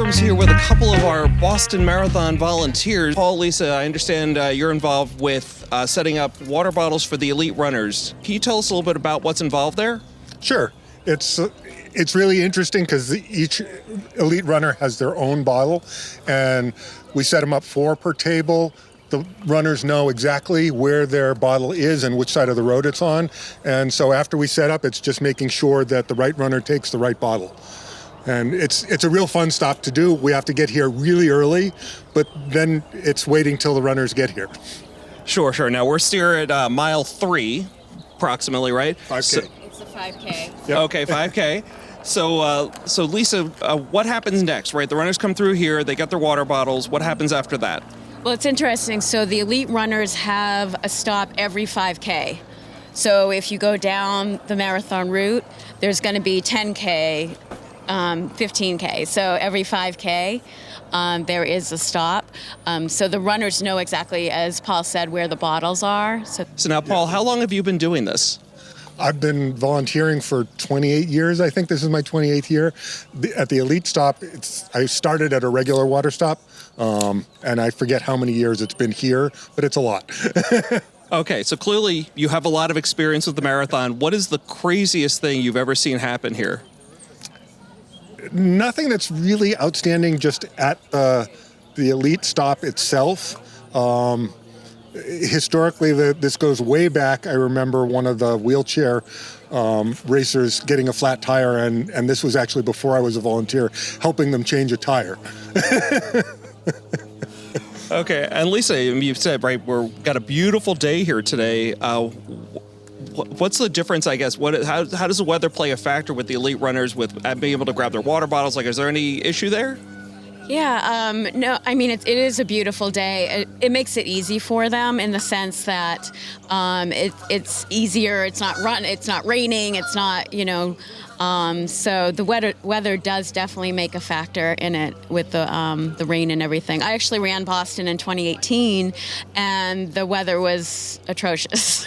Abrams here with a couple of our Boston Marathon volunteers. Paul, Lisa, I understand you're involved with setting up water bottles for the elite runners. Can you tell us a little bit about what's involved there? Sure. It's really interesting because each elite runner has their own bottle, and we set them up 4 per table. The runners know exactly where their bottle is and which side of the road it's on. And so after we set up, it's just making sure that the right runner takes the right bottle. And it's a real fun stop to do. We have to get here really early, but then it's waiting till the runners get here. Sure. Now we're still at mile 3, approximately, right? 5K. It's a 5K. Yep. Okay, 5K. So Lisa, what happens next, right? The runners come through here, they get their water bottles. What happens after that? Well, it's interesting. So the elite runners have a stop every 5K. So if you go down the marathon route, there's going to be 10K, 15K. So every 5K, there is a stop. So the runners know exactly, as Paul said, where the bottles are. So now, Paul, how long have you been doing this? I've been volunteering for 28 years. I think this is my 28th year. At the elite stop, I started at a regular water stop, and I forget how many years it's been here, but it's a lot. Okay, so clearly you have a lot of experience with the marathon. What is the craziest thing you've ever seen happen here? Nothing that's really outstanding just at the elite stop itself. Historically, this goes way back. I remember one of the wheelchair racers getting a flat tire, and this was actually before I was a volunteer, helping them change a tire. Okay, and Lisa, you said, right, we've got a beautiful day here today. What's the difference, I guess? How does the weather play a factor with the elite runners with being able to grab their water bottles? Like, is there any issue there? yeah, no, I mean, it is a beautiful day. It makes it easy for them in the sense that it's easier. It's not raining. It's not, so the weather does definitely make a factor in it with the rain and everything. I actually ran Boston in 2018, and the weather was atrocious.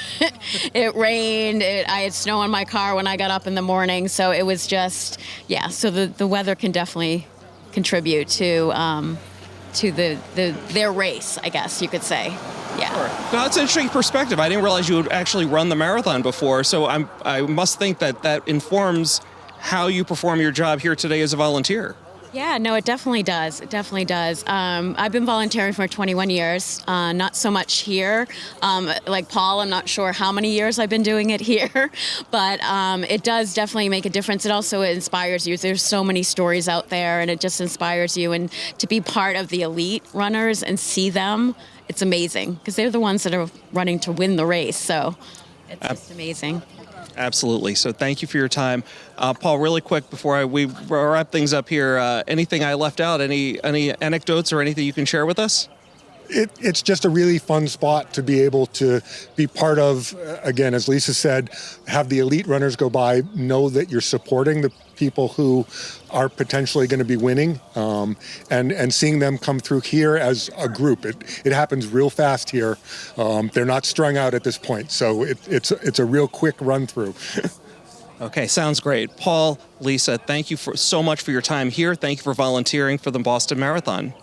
It rained. I had snow on my car when I got up in the morning, so it was just, yeah. So the weather can definitely contribute to their race, I guess you could say. Yeah. Sure. Now, that's an interesting perspective. I didn't realize you would actually run the marathon before, so I must think that informs how you perform your job here today as a volunteer. Yeah, no, it definitely does. It definitely does. I've been volunteering for 21 years, not so much here. Like Paul, I'm not sure how many years I've been doing it here, but it does definitely make a difference. It also inspires you. There's so many stories out there, and it just inspires you. And to be part of the elite runners and see them, it's amazing, because they're the ones that are running to win the race. So it's just amazing. Absolutely. So thank you for your time. Paul, really quick before we wrap things up here, anything I left out, any anecdotes or anything you can share with us? It's just a really fun spot to be able to be part of. Again, as Lisa said, have the elite runners go by, know that you're supporting the people who are potentially going to be winning, and seeing them come through here as a group. It happens real fast here. They're not strung out at this point, so it's a real quick run through. Okay, sounds great. Paul, Lisa, thank you so much for your time here. Thank you for volunteering for the Boston Marathon.